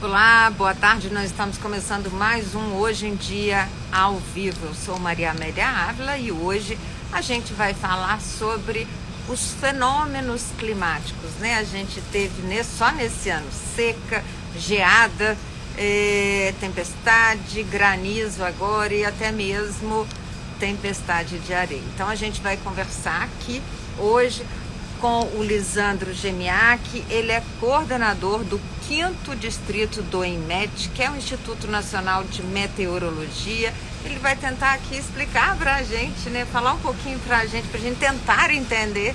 Olá, boa tarde. Nós estamos começando mais um Hoje em Dia ao vivo. Eu sou Maria Amélia Ávila e hoje a gente vai falar sobre os fenômenos climáticos, né? A gente teve só nesse ano seca, geada, tempestade, granizo agora e até mesmo tempestade de areia. Então a gente vai conversar aqui hoje com o Lisandro Gemiak. Ele é coordenador do 5º Distrito do INMET, que é o Instituto Nacional de Meteorologia. Ele vai tentar aqui explicar para a gente, né, falar um pouquinho para a gente tentar entender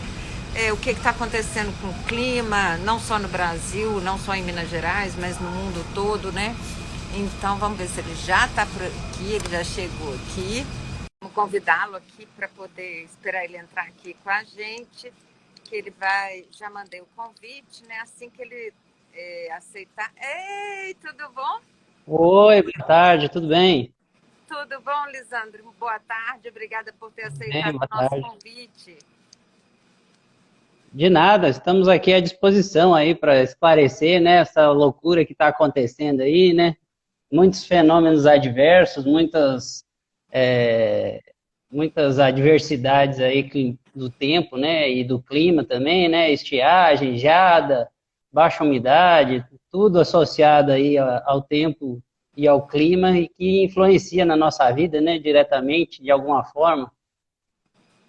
o que está acontecendo com o clima, não só no Brasil, não só em Minas Gerais, mas no mundo todo, né? Então vamos ver se ele já está por aqui, ele já chegou aqui. Vamos convidá-lo aqui para poder esperar ele entrar aqui com a gente, que ele vai, já mandei o convite, né? Assim que ele aceitar. Ei, tudo bom? Oi, boa tarde, tudo bem? Tudo bom, Lisandro? Boa tarde, obrigada por ter Tudo bem, aceitado boa o nosso tarde. convite. De nada, estamos aqui à disposição aí para esclarecer, né, essa loucura que está acontecendo aí, né? Muitos fenômenos adversos, é, muitas adversidades aí do tempo, né, e do clima também, né? Estiagem, geada, baixa umidade, tudo associado aí ao tempo e ao clima e que influencia na nossa vida, né, diretamente, de alguma forma.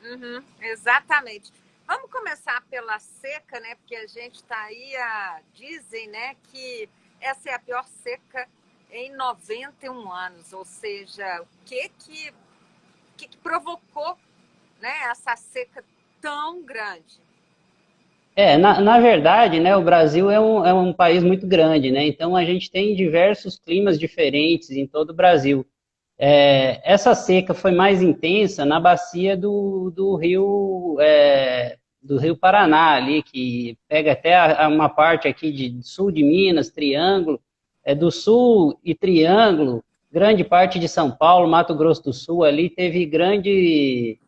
Uhum, exatamente. Vamos começar pela seca, né? Porque a gente está aí, dizem, né, que essa é a pior seca em 91 anos, ou seja, o que provocou, né, essa seca tão grande? Na verdade, né, o Brasil é um país muito grande, né? Então a gente tem diversos climas diferentes em todo o Brasil. Essa seca foi mais intensa na bacia do Rio Paraná, ali, que pega até uma parte aqui de sul de Minas, Triângulo, do sul e Triângulo, grande parte de São Paulo, Mato Grosso do Sul, ali teve grandes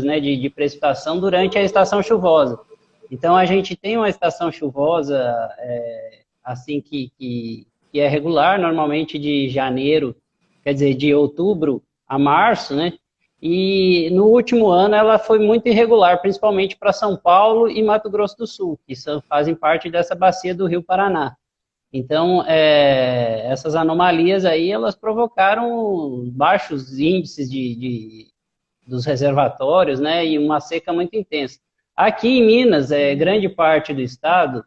né, de precipitação durante a estação chuvosa. Então, a gente tem uma estação chuvosa assim que é regular, normalmente de janeiro, quer dizer, de outubro a março, né? E no último ano ela foi muito irregular, principalmente para São Paulo e Mato Grosso do Sul, que fazem parte dessa bacia do Rio Paraná. Então, essas anomalias aí, elas provocaram baixos índices dos reservatórios, né, e uma seca muito intensa. Aqui em Minas, grande parte do estado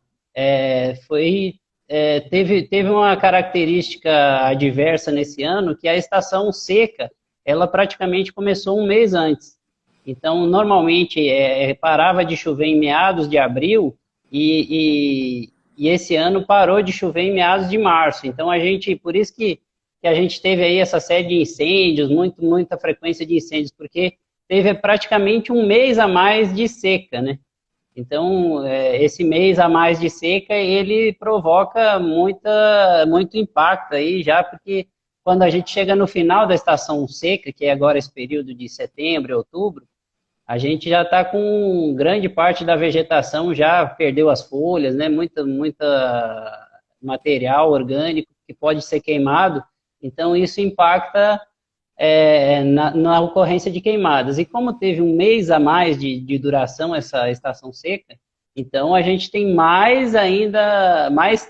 teve uma característica adversa nesse ano, que a estação seca, ela praticamente começou um mês antes. Então, normalmente, parava de chover em meados de abril e esse ano parou de chover em meados de março. Então, por isso que a gente teve aí essa série de incêndios, muita frequência de incêndios, porque teve praticamente um mês a mais de seca, né? Então, esse mês a mais de seca, ele provoca muito impacto aí já, porque quando a gente chega no final da estação seca, que é agora esse período de setembro, outubro, a gente já está com grande parte da vegetação já perdeu as folhas, né? Muita material orgânico que pode ser queimado, então isso impacta na ocorrência de queimadas. E como teve um mês a mais de duração essa estação seca, então a gente tem mais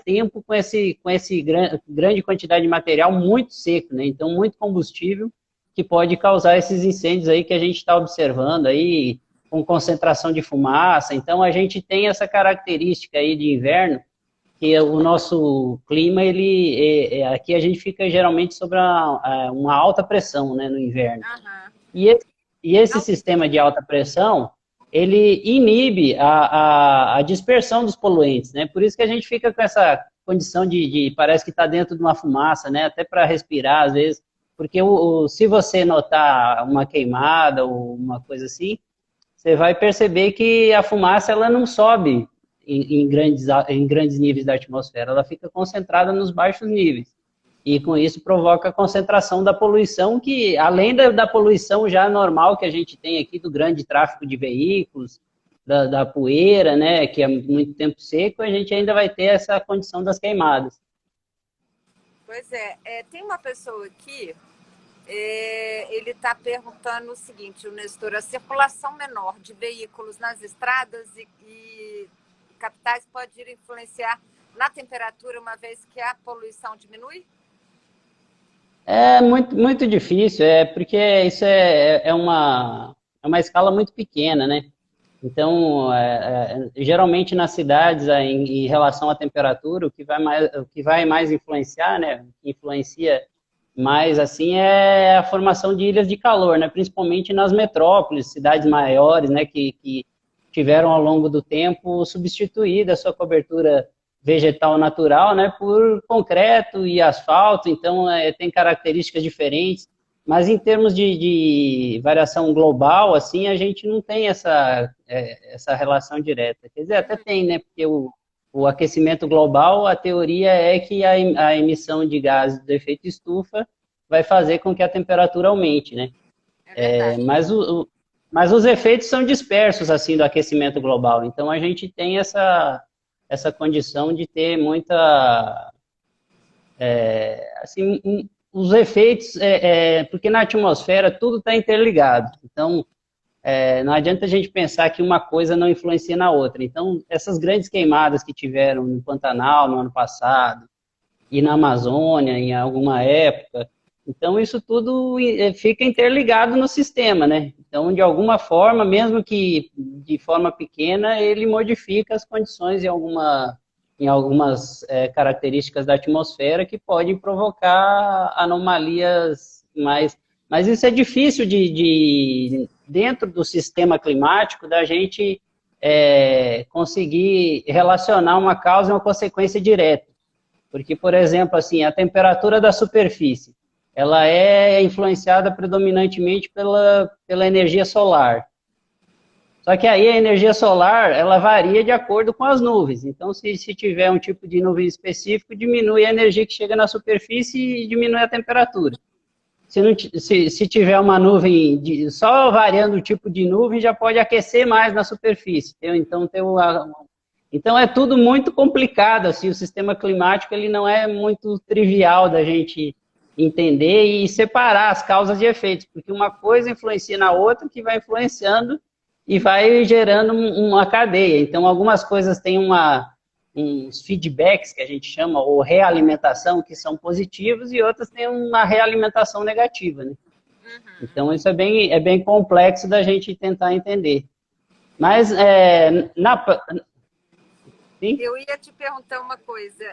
tempo com esse grande quantidade de material muito seco, né? Então muito combustível que pode causar esses incêndios aí que a gente está observando aí, com concentração de fumaça. Então a gente tem essa característica aí de inverno, que o nosso clima, aqui a gente fica geralmente sobre uma alta pressão, né, no inverno. Aham. E esse Não, sistema de alta pressão, ele inibe a dispersão dos poluentes, né? Por isso que a gente fica com essa condição parece que está dentro de uma fumaça, né? Até para respirar, às vezes, porque se você notar uma queimada ou uma coisa assim, você vai perceber que a fumaça ela não sobe em grandes níveis da atmosfera, ela fica concentrada nos baixos níveis. E com isso provoca a concentração da poluição, que além da poluição já normal que a gente tem aqui do grande tráfego de veículos, da poeira, né, que é muito tempo seco, a gente ainda vai ter essa condição das queimadas. Pois é, tem uma pessoa aqui, ele está perguntando o seguinte, o Nestor, a circulação menor de veículos nas estradas e capitais pode ir influenciar na temperatura, uma vez que a poluição diminui? É muito difícil, porque isso é uma escala muito pequena, né? Então, geralmente nas cidades, em relação à temperatura, o que vai mais influenciar, né? O que influencia mais, assim, é a formação de ilhas de calor, né? Principalmente nas metrópoles, cidades maiores, né? Que tiveram ao longo do tempo substituído a sua cobertura vegetal natural, né? Por concreto e asfalto, então tem características diferentes. Mas em termos de variação global, assim, a gente não tem essa relação direta. Quer dizer, até tem, né? Porque o aquecimento global, a teoria é que a emissão de gases do efeito estufa vai fazer com que a temperatura aumente, né? É verdade. Mas os efeitos são dispersos, assim, do aquecimento global. Então, a gente tem essa condição de ter muita... assim, os efeitos, porque na atmosfera tudo está interligado. Então, não adianta a gente pensar que uma coisa não influencia na outra. Então, essas grandes queimadas que tiveram no Pantanal no ano passado e na Amazônia em alguma época, então isso tudo fica interligado no sistema, né? Então, de alguma forma, mesmo que de forma pequena, ele modifica as condições em algumas características da atmosfera que podem provocar anomalias mais... Mas isso é difícil dentro do sistema climático, da gente conseguir relacionar uma causa e uma consequência direta. Porque, por exemplo, assim, a temperatura da superfície, ela é influenciada predominantemente pela energia solar. Só que aí a energia solar, ela varia de acordo com as nuvens. Então, se tiver um tipo de nuvem específico, diminui a energia que chega na superfície e diminui a temperatura. Se tiver uma nuvem, só variando o tipo de nuvem, já pode aquecer mais na superfície. Então, é tudo muito complicado. Assim, o sistema climático ele não é muito trivial da gente entender e separar as causas de efeitos, porque uma coisa influencia na outra, que vai influenciando e vai gerando uma cadeia. Então, algumas coisas têm uns feedbacks, que a gente chama, ou realimentação, que são positivos, e outras têm uma realimentação negativa, né? Então, isso é bem complexo da gente tentar entender. Mas, Sim? Eu ia te perguntar uma coisa.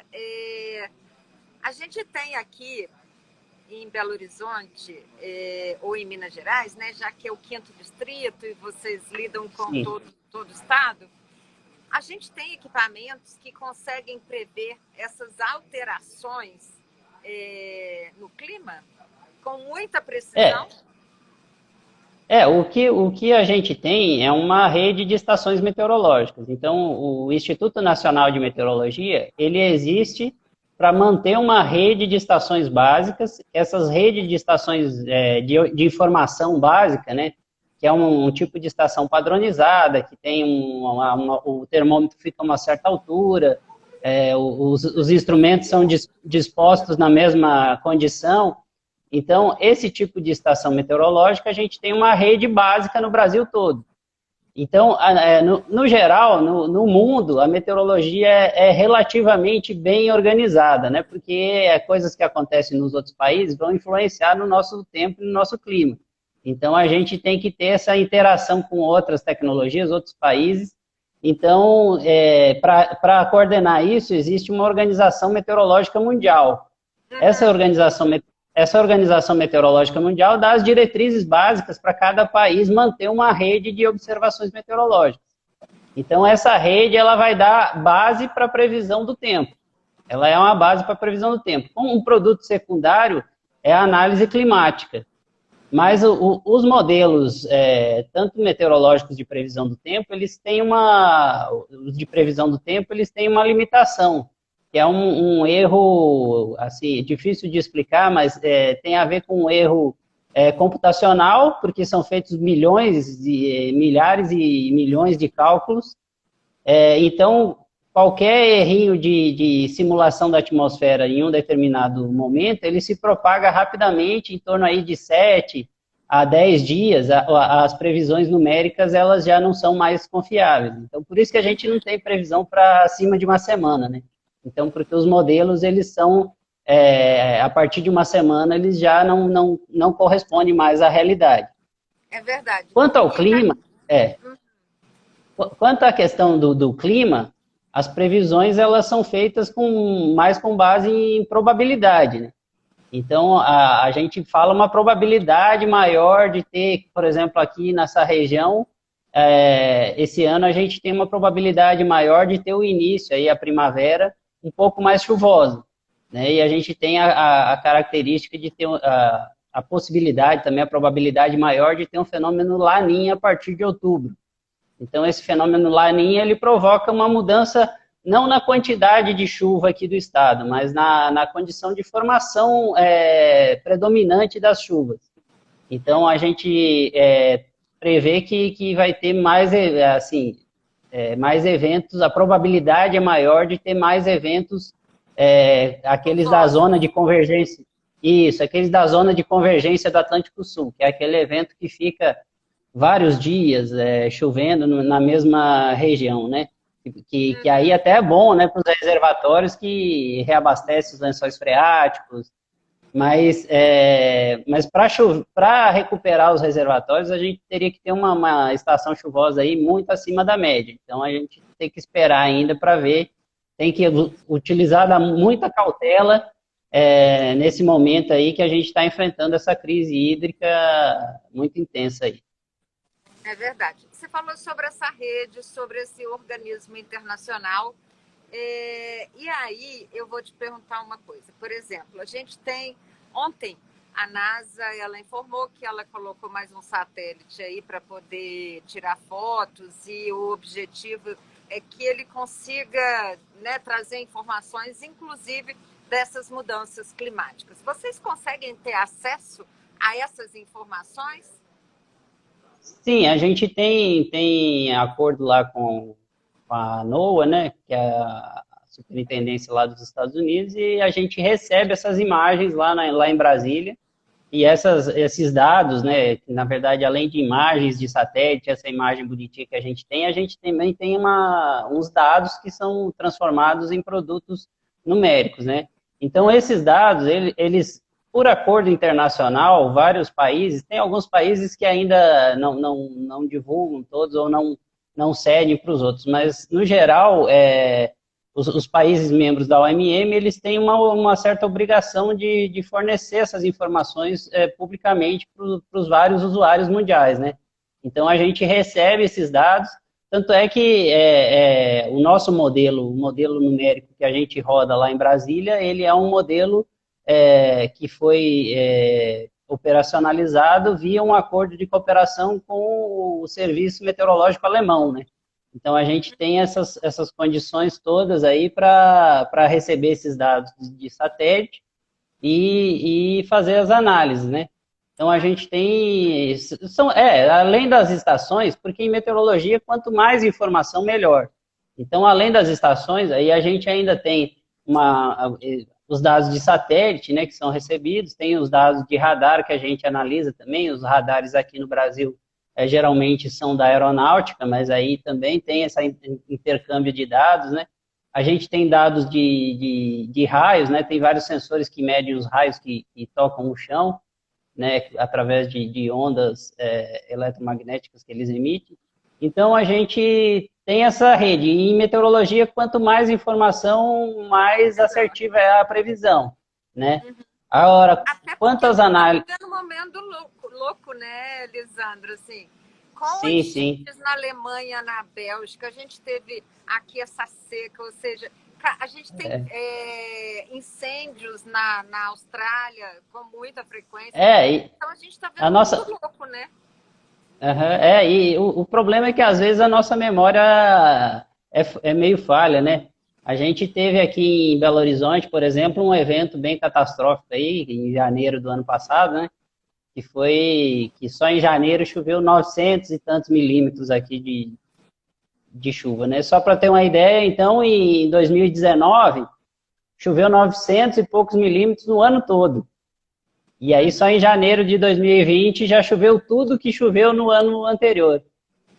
A gente tem aqui em Belo Horizonte ou em Minas Gerais, né, já que é o 5º distrito e vocês lidam com todo o estado, a gente tem equipamentos que conseguem prever essas alterações no clima com muita precisão? O que a gente tem é uma rede de estações meteorológicas. Então, o Instituto Nacional de Meteorologia, ele existe para manter uma rede de estações básicas. Essas redes de estações de informação básica, né, que é um tipo de estação padronizada, que tem o termômetro fica a uma certa altura, os instrumentos são dispostos na mesma condição. Então, esse tipo de estação meteorológica, a gente tem uma rede básica no Brasil todo. Então, no geral, no mundo, a meteorologia é relativamente bem organizada, né? Porque coisas que acontecem nos outros países vão influenciar no nosso tempo e no nosso clima. Então, a gente tem que ter essa interação com outras tecnologias, outros países. Então, para coordenar isso, existe uma organização meteorológica mundial. Essa organização meteorológica mundial dá as diretrizes básicas para cada país manter uma rede de observações meteorológicas. Então, essa rede ela vai dar base para a previsão do tempo. Ela é uma base para a previsão do tempo. Um produto secundário é a análise climática. Mas os modelos, tanto meteorológicos de previsão do tempo, eles têm os de previsão do tempo, eles têm uma limitação, que é um erro, assim, difícil de explicar, mas tem a ver com um erro computacional, porque são feitos milhares e milhões de cálculos. Então, qualquer errinho de simulação da atmosfera em um determinado momento, ele se propaga rapidamente, em torno aí de 7 a 10 dias, as previsões numéricas elas já não são mais confiáveis. Então, por isso que a gente não tem previsão para acima de uma semana, né? Então, porque os modelos, eles são, a partir de uma semana, eles já não correspondem mais à realidade. É verdade. Quanto ao clima, quanto à questão do clima, as previsões elas são feitas mais com base em probabilidade, né? Então, a gente fala uma probabilidade maior de ter, por exemplo, aqui nessa região, esse ano a gente tem uma probabilidade maior de ter o início, aí a primavera, um pouco mais chuvosa, né? E a gente tem a característica de ter a possibilidade, também a probabilidade maior de ter um fenômeno Laninha a partir de outubro. Então, esse fenômeno Laninha, ele provoca uma mudança, não na quantidade de chuva aqui do estado, mas na condição de formação predominante das chuvas. Então, a gente prevê que vai ter mais, mais eventos, a probabilidade é maior de ter mais eventos, aqueles da zona de convergência. Isso, aqueles da zona de convergência do Atlântico Sul, que é aquele evento que fica vários dias chovendo na mesma região, né? Que aí até é bom, né, para os reservatórios que reabastecem os lençóis freáticos, mas para recuperar os reservatórios a gente teria que ter uma estação chuvosa aí muito acima da média. Então a gente tem que esperar ainda para ver, tem que utilizar muita cautela nesse momento aí que a gente está enfrentando essa crise hídrica muito intensa aí. É verdade. Você falou sobre essa rede, sobre esse organismo internacional. E aí eu vou te perguntar uma coisa. Por exemplo, a gente tem... Ontem, a NASA ela informou que ela colocou mais um satélite aí para poder tirar fotos e o objetivo é que ele consiga, né, trazer informações, inclusive dessas mudanças climáticas. Vocês conseguem ter acesso a essas informações? Sim, a gente tem acordo lá com a NOAA, né, que é a superintendência lá dos Estados Unidos, e a gente recebe essas imagens lá em Brasília, e esses dados, né, que, na verdade, além de imagens de satélite, essa imagem bonitinha que a gente também tem uns dados que são transformados em produtos numéricos, né. Então, esses dados, eles por acordo internacional, vários países, tem alguns países que ainda não divulgam todos ou não cedem para os outros, mas, no geral, os países membros da OMM, eles têm uma certa obrigação de fornecer essas informações publicamente para os vários usuários mundiais, né? Então, a gente recebe esses dados, tanto é que o nosso modelo, o modelo numérico que a gente roda lá em Brasília, ele é um modelo que foi operacionalizado via um acordo de cooperação com o Serviço Meteorológico Alemão, né? Então, a gente tem essas condições todas aí para receber esses dados de satélite e fazer as análises, né? Então, a gente tem... além das estações, porque em meteorologia, quanto mais informação, melhor. Então, além das estações, aí a gente ainda tem os dados de satélite, né, que são recebidos, tem os dados de radar que a gente analisa também, os radares aqui no Brasil geralmente são da aeronáutica, mas aí também tem esse intercâmbio de dados, né? A gente tem dados de raios, né, tem vários sensores que medem os raios que tocam o chão, né, através de ondas eletromagnéticas que eles emitem. Então, a gente tem essa rede. E em meteorologia, quanto mais informação, mais assertiva é a previsão, né? Agora, quantas análises... Até no momento louco, né, Lisandro? Assim, com sim. Na Alemanha, na Bélgica, a gente teve aqui essa seca, ou seja, a gente tem incêndios na Austrália com muita frequência. Então, a gente está vendo muito louco, né? E o problema é que às vezes a nossa memória é meio falha, né? A gente teve aqui em Belo Horizonte, por exemplo, um evento bem catastrófico aí, em janeiro do ano passado, né? que só em janeiro choveu 900 e tantos milímetros aqui de chuva, né? Só para ter uma ideia, então, em 2019, choveu 900 e poucos milímetros no ano todo. E aí, só em janeiro de 2020, já choveu tudo que choveu no ano anterior.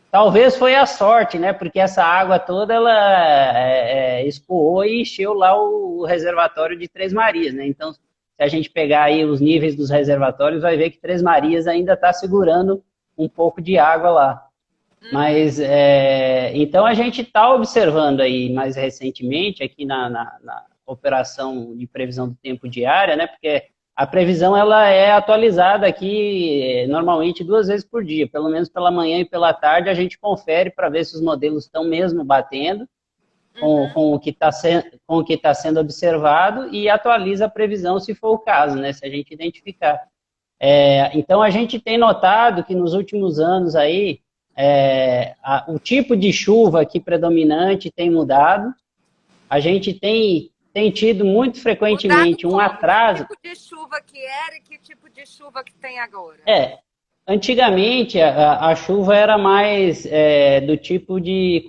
Talvez foi a sorte, né? Porque essa água toda, ela escoou e encheu lá o reservatório de Três Marias, né? Então, se a gente pegar aí os níveis dos reservatórios, vai ver que Três Marias ainda está segurando um pouco de água lá. Mas, então, a gente está observando aí mais recentemente, aqui na operação de previsão do tempo diária, né? Porque a previsão ela é atualizada aqui normalmente 2 vezes por dia, pelo menos pela manhã e pela tarde a gente confere para ver se os modelos estão mesmo batendo com o que está sendo observado e atualiza a previsão se for o caso, né, se a gente identificar. Então a gente tem notado que nos últimos anos aí o tipo de chuva aqui predominante tem mudado, a gente tem tido muito frequentemente um atraso. Que tipo de chuva que era e que tipo de chuva que tem agora? Antigamente a chuva era mais do tipo de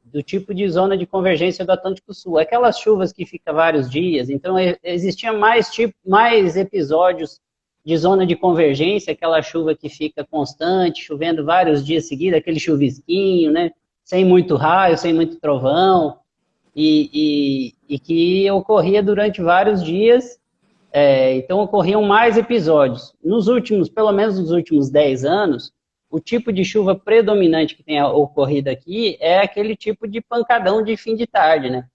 do tipo de zona de convergência do Atlântico Sul, aquelas chuvas que ficam vários dias. Então existia mais episódios de zona de convergência, aquela chuva que fica constante, chovendo vários dias seguidos, aquele chuvisquinho, né? Sem muito raio, sem muito trovão. E que ocorria durante vários dias, então ocorriam mais episódios. Pelo menos nos últimos 10 anos, o tipo de chuva predominante que tem ocorrido aqui é aquele tipo de pancadão de fim de tarde, né?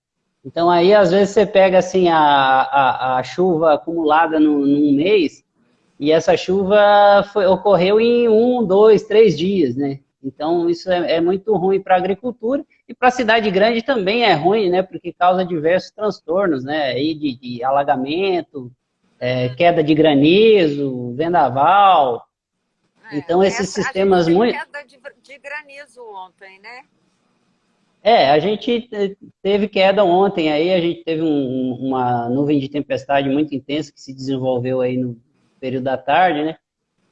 Então aí, às vezes, você pega assim, a chuva acumulada num mês, e essa chuva ocorreu em 1, 2, 3 dias, né? Então, isso é muito ruim para a agricultura e para a cidade grande também é ruim, né? Porque causa diversos transtornos, né? Aí de alagamento, queda de granizo, vendaval. Então, esses sistemas muito... queda de granizo ontem, né? A gente teve queda ontem, aí a gente teve uma nuvem de tempestade muito intensa que se desenvolveu aí no período da tarde, né?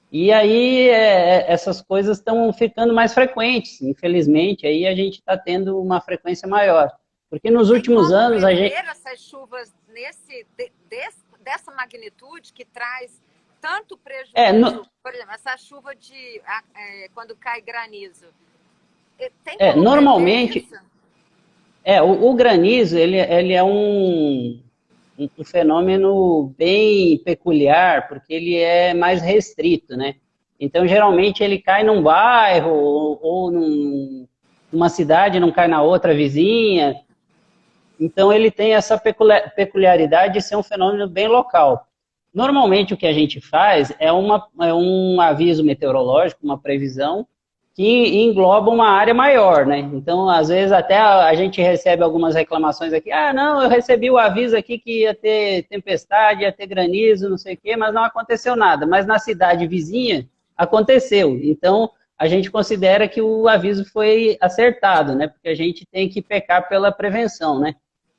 E aí essas coisas estão ficando mais frequentes, infelizmente, aí a gente está tendo uma frequência maior. Porque nos últimos anos a gente... essas chuvas dessa magnitude que traz tanto prejuízo, por exemplo, essa chuva quando cai granizo, tem como normalmente isso? O granizo ele é um fenômeno bem peculiar, porque ele é mais restrito, né? Então, geralmente, ele cai num bairro ou numa cidade, não cai na outra vizinha. Então, ele tem essa peculiaridade de ser um fenômeno bem local. Normalmente, o que a gente faz é um aviso meteorológico, uma previsão, que engloba uma área maior, né? Então, às vezes, até a gente recebe algumas reclamações aqui. Não, eu recebi o aviso aqui que ia ter tempestade, ia ter granizo, não sei o quê, mas não aconteceu nada. Mas na cidade vizinha, aconteceu. Então, a gente considera que o aviso foi acertado, né? Porque a gente tem que pecar pela prevenção, né?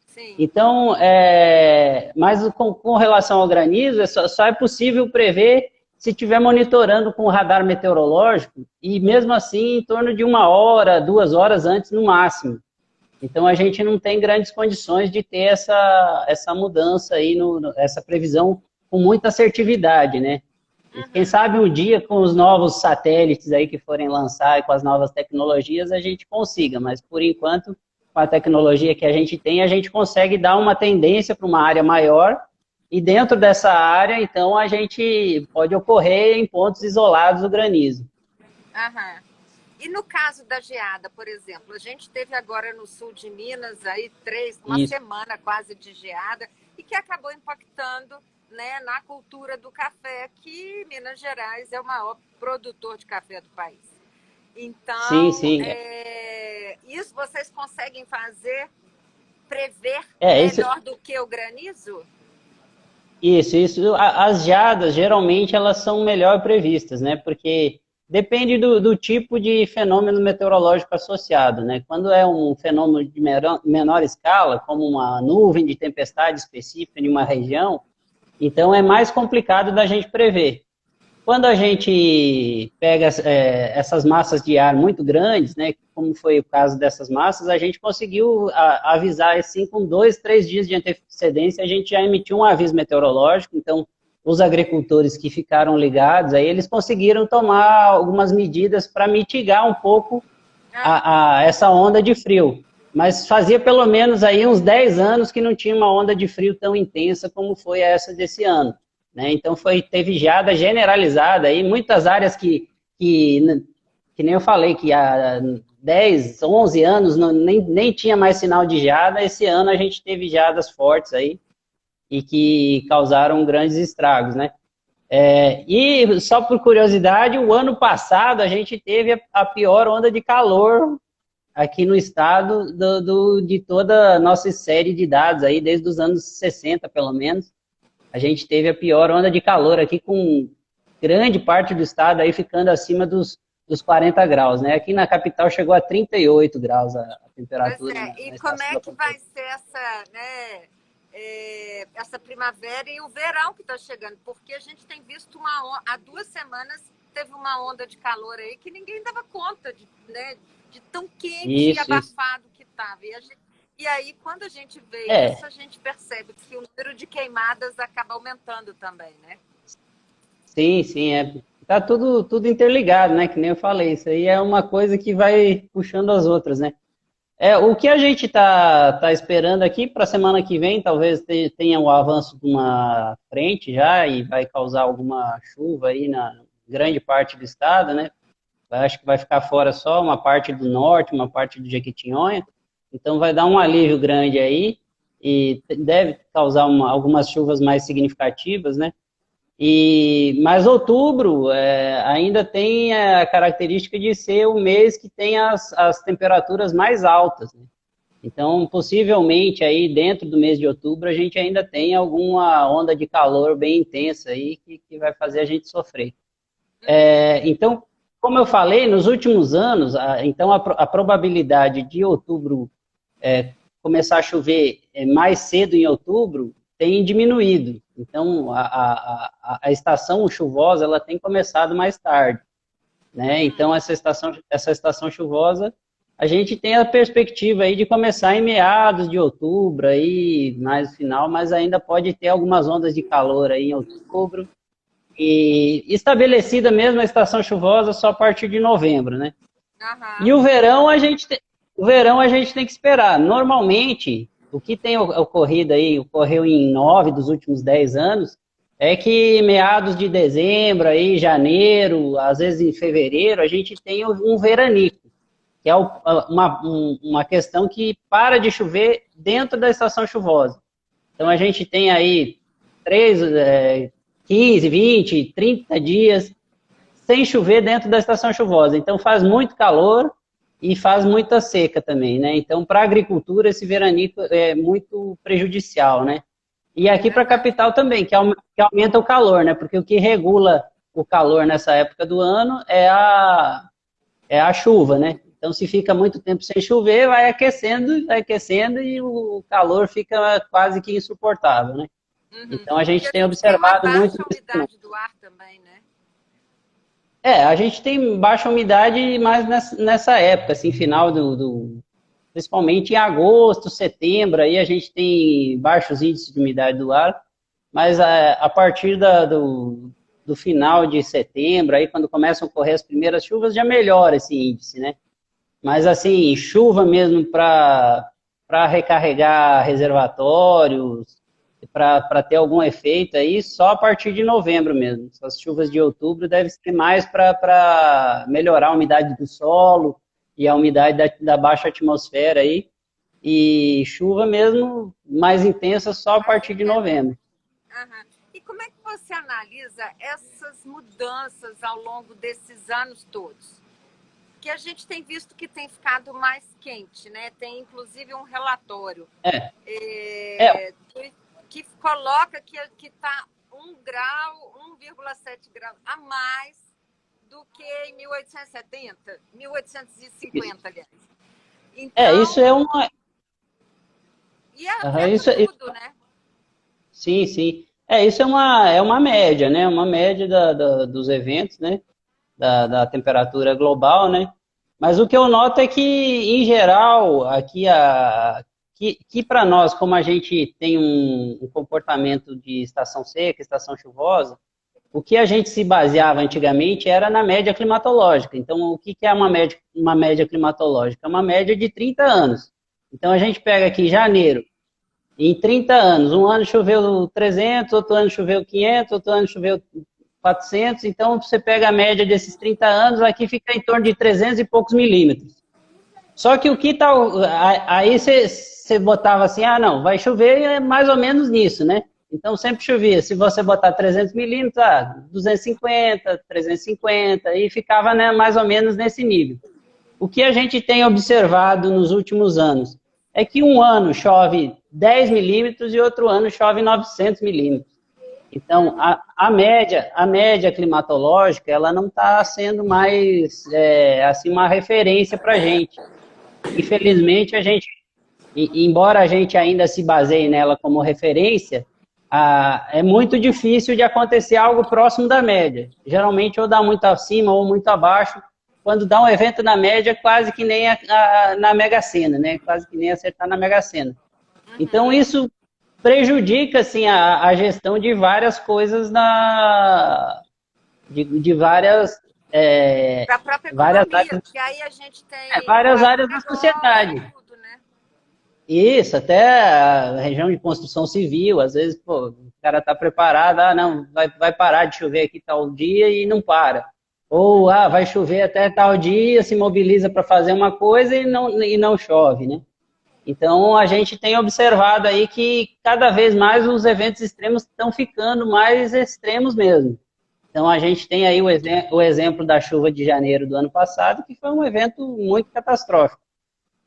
Sim. Então, mas com relação ao granizo, só é possível prever se estiver monitorando com o radar meteorológico, e mesmo assim em torno de 1 hora, 2 horas antes no máximo. Então a gente não tem grandes condições de ter essa mudança aí, essa previsão com muita assertividade, né? E quem sabe um dia com os novos satélites aí que forem lançar e com as novas tecnologias a gente consiga, mas por enquanto com a tecnologia que a gente tem, a gente consegue dar uma tendência para uma área maior. E dentro dessa área, então, a gente pode ocorrer em pontos isolados o granizo. E no caso da geada, por exemplo, a gente teve agora no sul de Minas aí uma semana quase de geada e que acabou impactando, né, na cultura do café, que Minas Gerais é o maior produtor de café do país. Então, sim. Isso vocês conseguem prever melhor do que o granizo? Isso. As geadas, geralmente, elas são melhor previstas, né? Porque depende do tipo de fenômeno meteorológico associado, né? Quando é um fenômeno de menor escala, como uma nuvem de tempestade específica em uma região, Então é mais complicado da gente prever. Quando a gente pega essas massas de ar muito grandes, né, como foi o caso dessas massas, a gente conseguiu avisar assim com 2, 3 dias de antecedência, a gente já emitiu um aviso meteorológico, então os agricultores que ficaram ligados, aí eles conseguiram tomar algumas medidas para mitigar um pouco essa onda de frio. Mas fazia pelo menos aí uns 10 anos que não tinha uma onda de frio tão intensa como foi essa desse ano. Né? Então teve geada generalizada aí, muitas áreas que nem eu falei, que há 10, 11 anos nem tinha mais sinal de geada, esse ano a gente teve geadas fortes aí e que causaram grandes estragos, né? E só por curiosidade, o ano passado a gente teve a pior onda de calor aqui no estado de toda a nossa série de dados aí, desde os anos 60 pelo menos. A gente teve a pior onda de calor aqui, com grande parte do estado aí ficando acima dos 40 graus, né? Aqui na capital chegou a 38 graus a temperatura. Pois é, e como é que vai ser essa, né, essa primavera e o verão que está chegando? Porque a gente tem visto há 2 semanas teve uma onda de calor aí que ninguém dava conta de tão quente e abafado que estava. E aí, quando a gente vê isso, a gente percebe que o número de queimadas acaba aumentando também, né? Sim. Tá tudo interligado, né? Que nem eu falei, isso aí é uma coisa que vai puxando as outras, né? O que a gente tá esperando aqui para a semana que vem, talvez tenha o avanço de uma frente já e vai causar alguma chuva aí na grande parte do estado, né? Acho que vai ficar fora só uma parte do norte, uma parte do Jequitinhonha. Então vai dar um alívio grande aí e deve causar algumas chuvas mais significativas, né? Mas outubro ainda tem a característica de ser o mês que tem as temperaturas mais altas, né? Então, possivelmente aí dentro do mês de outubro a gente ainda tem alguma onda de calor bem intensa aí que vai fazer a gente sofrer. Então, como eu falei, nos últimos anos, então a probabilidade de outubro começar a chover mais cedo em outubro tem diminuído. Então, a estação chuvosa ela tem começado mais tarde, né? Então, essa estação chuvosa, a gente tem a perspectiva aí de começar em meados de outubro, aí, mais no final, mas ainda pode ter algumas ondas de calor aí em outubro. E estabelecida mesmo a estação chuvosa só a partir de novembro, né? Uhum. E o verão a gente tem que esperar. Normalmente, o que tem ocorrido aí, ocorreu em 9 dos últimos 10 anos, é que meados de dezembro, aí, janeiro, às vezes em fevereiro, a gente tem um veranico, que é uma questão que para de chover dentro da estação chuvosa. Então a gente tem aí 15, 20, 30 dias sem chover dentro da estação chuvosa. Então faz muito calor e faz muita seca também, né? Então, para a agricultura, esse veranico é muito prejudicial, né? E aqui para a capital também, que aumenta o calor, né? Porque o que regula o calor nessa época do ano é a chuva, né? Então, se fica muito tempo sem chover, vai aquecendo e o calor fica quase que insuportável, né? Uhum. Então, a gente tem observado muito... Tem uma baixa umidade do ar também, né? A gente tem baixa umidade mais nessa época, assim, final principalmente em agosto, setembro, aí a gente tem baixos índices de umidade do ar, mas a partir do final de setembro, aí quando começam a ocorrer as primeiras chuvas, já melhora esse índice, né? Mas, assim, chuva mesmo para recarregar reservatórios, para ter algum efeito aí, só a partir de novembro mesmo. As chuvas de outubro devem ser mais para melhorar a umidade do solo e a umidade da baixa atmosfera aí, e chuva mesmo mais intensa só a partir de novembro. Uhum. E como é que você analisa essas mudanças ao longo desses anos todos? Que a gente tem visto que tem ficado mais quente, né? Tem inclusive um relatório que coloca que está 1,7 grau a mais do que em 1850, aliás. Então, isso é uma... E é tudo, né? Sim. Isso é uma média, né? Uma média dos eventos, né? Da temperatura global, né? Mas o que eu noto é que, em geral, aqui que para nós, como a gente tem um comportamento de estação seca, estação chuvosa, o que a gente se baseava antigamente era na média climatológica. Então, o que é uma média climatológica? É uma média de 30 anos. Então, a gente pega aqui janeiro, em 30 anos, um ano choveu 300, outro ano choveu 500, outro ano choveu 400, então você pega a média desses 30 anos, aqui fica em torno de 300 e poucos milímetros. Só que o que tá, aí você botava assim, não, vai chover mais ou menos nisso, né? Então sempre chovia, se você botar 300 milímetros, 250, 350, e ficava, né, mais ou menos nesse nível. O que a gente tem observado nos últimos anos é que um ano chove 10 milímetros e outro ano chove 900 milímetros. Então, a média climatológica, ela não está sendo mais assim, uma referência para a gente. Infelizmente, embora a gente ainda se baseie nela como referência, é muito difícil de acontecer algo próximo da média. Geralmente, ou dá muito acima ou muito abaixo. Quando dá um evento na média, quase que nem na Mega Sena, né? Quase que nem acertar na Mega Sena. Então, isso prejudica, assim, a gestão de várias coisas de várias... Para a própria várias economia, áreas, que aí a gente tem várias áreas da sociedade. tudo, né? Isso, até a região de construção civil, às vezes, pô, o cara está preparado, não, vai parar de chover aqui tal dia e não para. Ou, vai chover até tal dia, se mobiliza para fazer uma coisa e não chove, né? Então, a gente tem observado aí que cada vez mais os eventos extremos estão ficando mais extremos mesmo. Então, a gente tem aí o exemplo da chuva de janeiro do ano passado, que foi um evento muito catastrófico.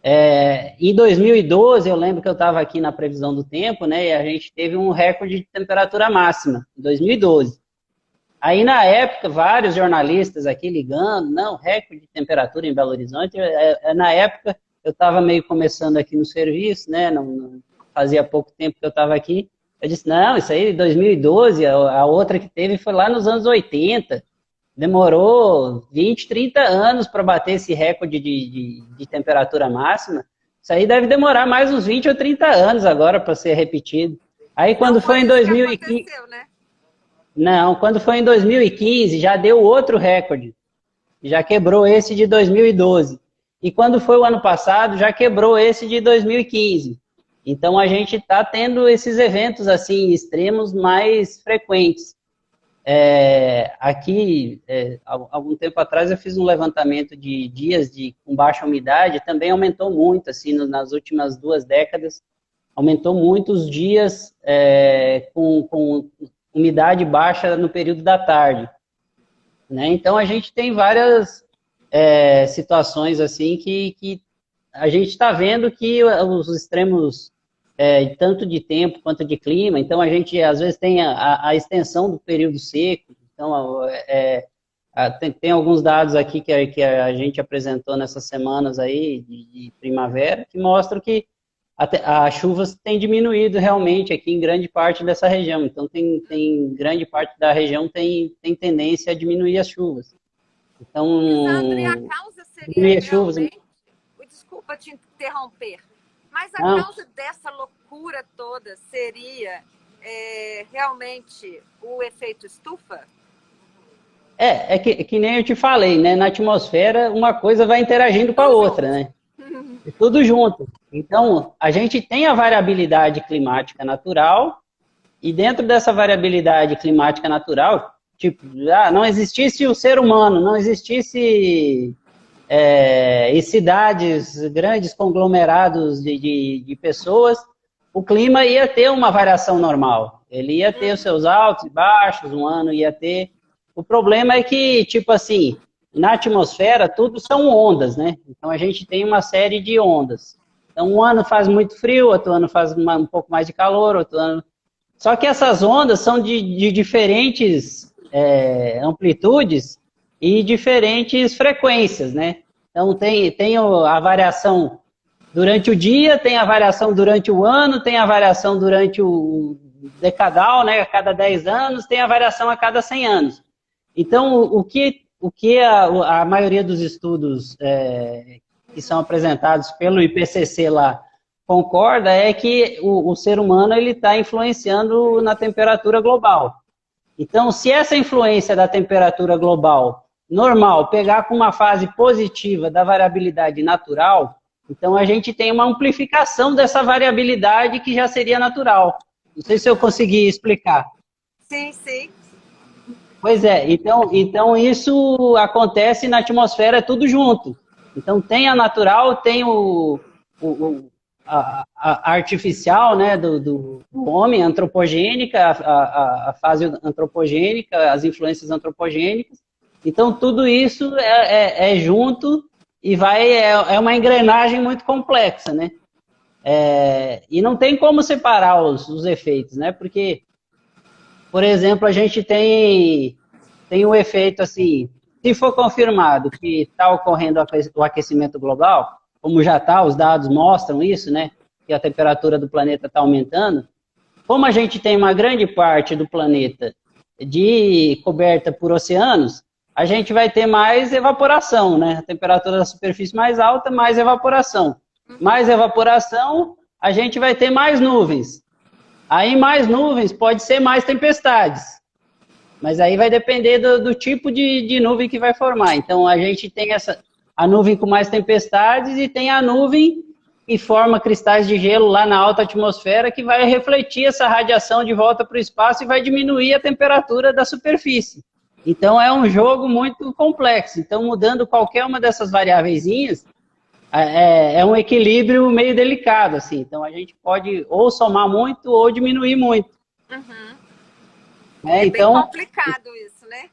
Em 2012, eu lembro que eu estava aqui na previsão do tempo, né, e a gente teve um recorde de temperatura máxima, em 2012. Aí, na época, vários jornalistas aqui ligando, não, recorde de temperatura em Belo Horizonte. Na época, eu estava meio começando aqui no serviço, né, não fazia pouco tempo que eu estava aqui. Eu disse, não, isso aí, 2012, a outra que teve foi lá nos anos 80. Demorou 20, 30 anos para bater esse recorde de temperatura máxima. Isso aí deve demorar mais uns 20 ou 30 anos agora para ser repetido. Aí, quando foi em 2015... né? Não, quando foi em 2015, já deu outro recorde. Já quebrou esse de 2012. E quando foi o ano passado, já quebrou esse de 2015. Então, a gente está tendo esses eventos assim extremos mais frequentes. Aqui, algum tempo atrás, eu fiz um levantamento de dias com baixa umidade, também aumentou muito, assim, nas últimas 2 décadas, aumentou muito os dias com umidade baixa no período da tarde, né? Então, a gente tem várias situações assim que a gente está vendo que os extremos, tanto de tempo quanto de clima, então a gente às vezes tem a extensão do período seco, então tem alguns dados aqui que a gente apresentou nessas semanas aí de primavera, que mostram que as chuvas têm diminuído realmente aqui em grande parte dessa região. Então, tem grande parte da região tem tendência a diminuir as chuvas. Então, Lisandro, e a causa seria realmente... Desculpa te interromper, mas a causa dessa loucura toda seria realmente o efeito estufa? Que nem eu te falei, né? Na atmosfera, uma coisa vai interagindo com a outra, né? Tudo junto. Então, a gente tem a variabilidade climática natural, e dentro dessa variabilidade climática natural, tipo, não existisse o ser humano, não existisse cidades, grandes conglomerados de pessoas, o clima ia ter uma variação normal. Ele ia ter os seus altos e baixos, um ano ia ter. O problema é que, tipo assim, na atmosfera, tudo são ondas, né? Então, a gente tem uma série de ondas. Então, um ano faz muito frio, outro ano faz um pouco mais de calor, outro ano... Só que essas ondas são de diferentes amplitudes e diferentes frequências, né? Então, tem a variação durante o dia, tem a variação durante o ano, tem a variação durante decadal, né, a cada 10 anos, tem a variação a cada 100 anos. Então, o que a maioria dos estudos que são apresentados pelo IPCC lá concorda é que o ser humano está influenciando na temperatura global. Então, se essa influência da temperatura global normal pegar com uma fase positiva da variabilidade natural, então a gente tem uma amplificação dessa variabilidade que já seria natural. Não sei se eu consegui explicar. Sim, sim. Pois é, então isso acontece na atmosfera, é tudo junto. Então tem a natural, tem a artificial, né, do homem, antropogênica, a fase antropogênica, as influências antropogênicas. Então tudo isso é junto e é uma engrenagem muito complexa, né? E não tem como separar os efeitos, né? Porque, por exemplo, a gente tem um efeito assim, se for confirmado que está ocorrendo o aquecimento global, como já está, os dados mostram isso, né? Que a temperatura do planeta está aumentando. Como a gente tem uma grande parte do planeta coberta por oceanos, a gente vai ter mais evaporação, né? A temperatura da superfície mais alta, mais evaporação. Mais evaporação, a gente vai ter mais nuvens. Aí mais nuvens pode ser mais tempestades. Mas aí vai depender do tipo de nuvem que vai formar. Então a gente tem a nuvem com mais tempestades e tem a nuvem que forma cristais de gelo lá na alta atmosfera que vai refletir essa radiação de volta para o espaço e vai diminuir a temperatura da superfície. Então é um jogo muito complexo. Então mudando qualquer uma dessas variáveiszinhas, é um equilíbrio meio delicado, assim. Então a gente pode ou somar muito ou diminuir muito. Uhum. Então, bem complicado isso, né?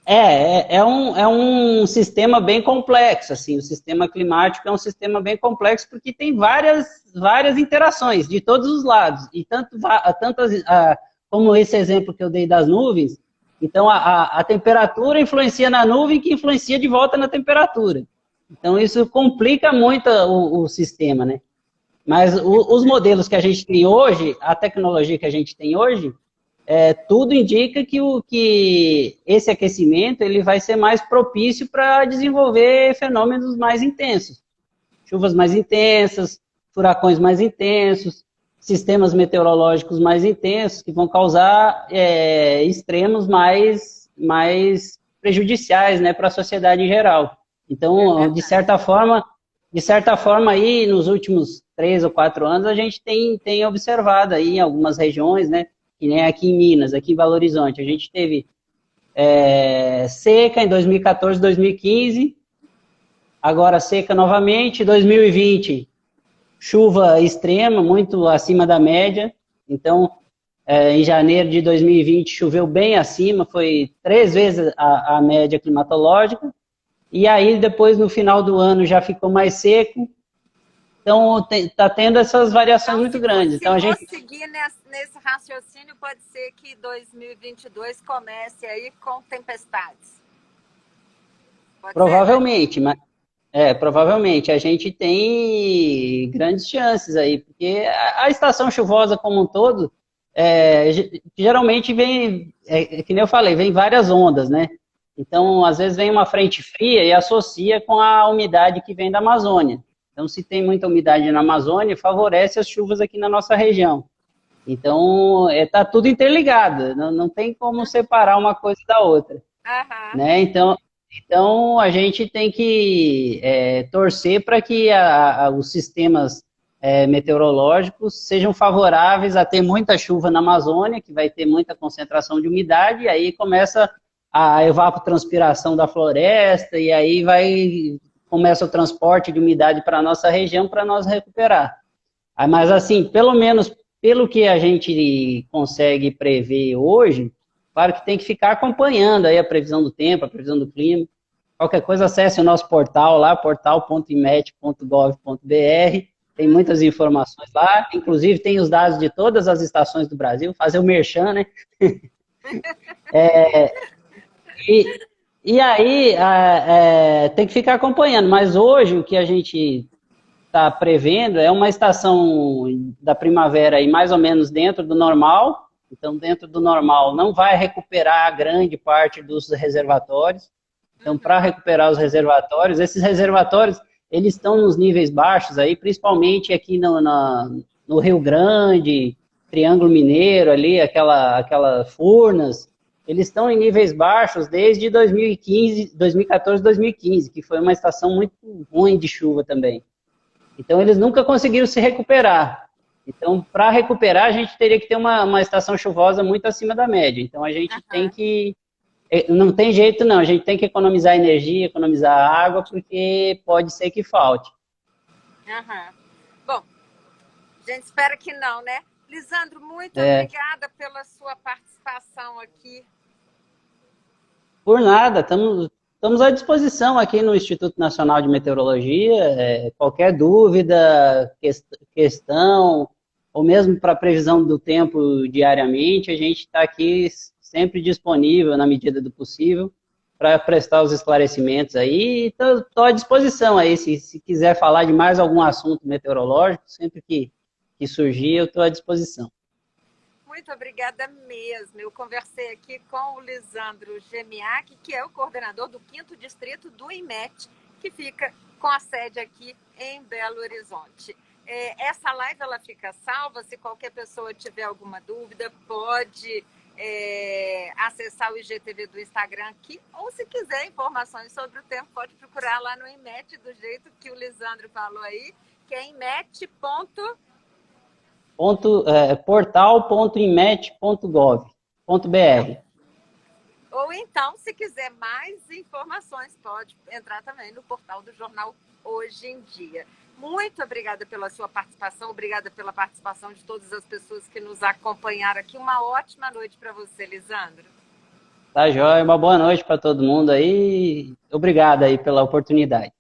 É um sistema bem complexo, assim. O sistema climático é um sistema bem complexo porque tem várias interações de todos os lados. E como esse exemplo que eu dei das nuvens, então a temperatura influencia na nuvem que influencia de volta na temperatura. Então isso complica muito o sistema, né? Mas os modelos que a gente tem hoje, a tecnologia que a gente tem hoje, tudo indica que esse aquecimento ele vai ser mais propício para desenvolver fenômenos mais intensos. Chuvas mais intensas, furacões mais intensos, sistemas meteorológicos mais intensos, que vão causar extremos mais prejudiciais, né, para a sociedade em geral. Então, de certa forma, aí, nos últimos 3 ou 4 anos, a gente tem observado aí em algumas regiões, né, que nem aqui em Minas, aqui em Belo Horizonte, a gente teve seca em 2014, 2015, agora seca novamente, 2020, chuva extrema, muito acima da média, então, em janeiro de 2020 choveu bem acima, foi 3 vezes a média climatológica, e aí depois no final do ano já ficou mais seco, então está tendo essas variações muito grandes. Então, a gente seguir nesse raciocínio, pode ser que 2022 comece aí com tempestades. Provavelmente, mas provavelmente a gente tem grandes chances aí, porque a estação chuvosa como um todo, geralmente vem, que nem eu falei, vem várias ondas, né? Então, às vezes vem uma frente fria e associa com a umidade que vem da Amazônia. Então, se tem muita umidade na Amazônia, favorece as chuvas aqui na nossa região. Então, está tudo interligado, não tem como separar uma coisa da outra. Uhum. Né? Então, a gente tem que torcer para que os sistemas meteorológicos sejam favoráveis a ter muita chuva na Amazônia, que vai ter muita concentração de umidade, e aí começa a evapotranspiração da floresta, e aí começa o transporte de umidade para a nossa região para nós recuperar. Mas assim, pelo menos pelo que a gente consegue prever hoje, claro que tem que ficar acompanhando aí a previsão do tempo, a previsão do clima. Qualquer coisa, acesse o nosso portal lá, portal.imet.gov.br, tem muitas informações lá, inclusive tem os dados de todas as estações do Brasil, fazer o merchan, né? E aí, tem que ficar acompanhando, mas hoje o que a gente está prevendo é uma estação da primavera aí mais ou menos dentro do normal. Então, dentro do normal, não vai recuperar a grande parte dos reservatórios. Então, para recuperar os reservatórios, esses reservatórios, eles estão nos níveis baixos aí, principalmente aqui no Rio Grande, Triângulo Mineiro ali, aquela Furnas, eles estão em níveis baixos desde 2014, 2015, que foi uma estação muito ruim de chuva também. Então, eles nunca conseguiram se recuperar. Então, para recuperar, a gente teria que ter uma estação chuvosa muito acima da média. Então, a gente tem que... Não tem jeito, não. A gente tem que economizar energia, economizar água, porque pode ser que falte. Bom, a gente espera que não, né? Lisandro, muito obrigada pela sua participação aqui. Por nada, estamos à disposição aqui no Instituto Nacional de Meteorologia. Qualquer dúvida, questão, ou mesmo para previsão do tempo diariamente, a gente está aqui sempre disponível, na medida do possível, para prestar os esclarecimentos aí. Estou à disposição aí, se quiser falar de mais algum assunto meteorológico, sempre que surgir, eu estou à disposição. Muito obrigada mesmo. Eu conversei aqui com o Lisandro Gemiak, que é o coordenador do 5º Distrito do IMET, que fica com a sede aqui em Belo Horizonte. Essa live ela fica salva, se qualquer pessoa tiver alguma dúvida, pode acessar o IGTV do Instagram aqui, ou se quiser informações sobre o tempo, pode procurar lá no IMET, do jeito que o Lisandro falou aí, que é portal.imet.gov.br. Ou então, se quiser mais informações, pode entrar também no portal do jornal Hoje em Dia. Muito obrigada pela sua participação, obrigada pela participação de todas as pessoas que nos acompanharam aqui. Uma ótima noite para você, Lisandro. Tá joia, uma boa noite para todo mundo aí. Obrigado aí pela oportunidade.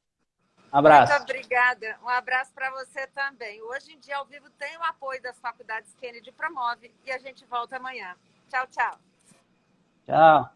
Um abraço. Muito obrigada. Um abraço para você também. Hoje em Dia ao Vivo tem o apoio das Faculdades Kennedy Promove e a gente volta amanhã. Tchau, tchau. Tchau.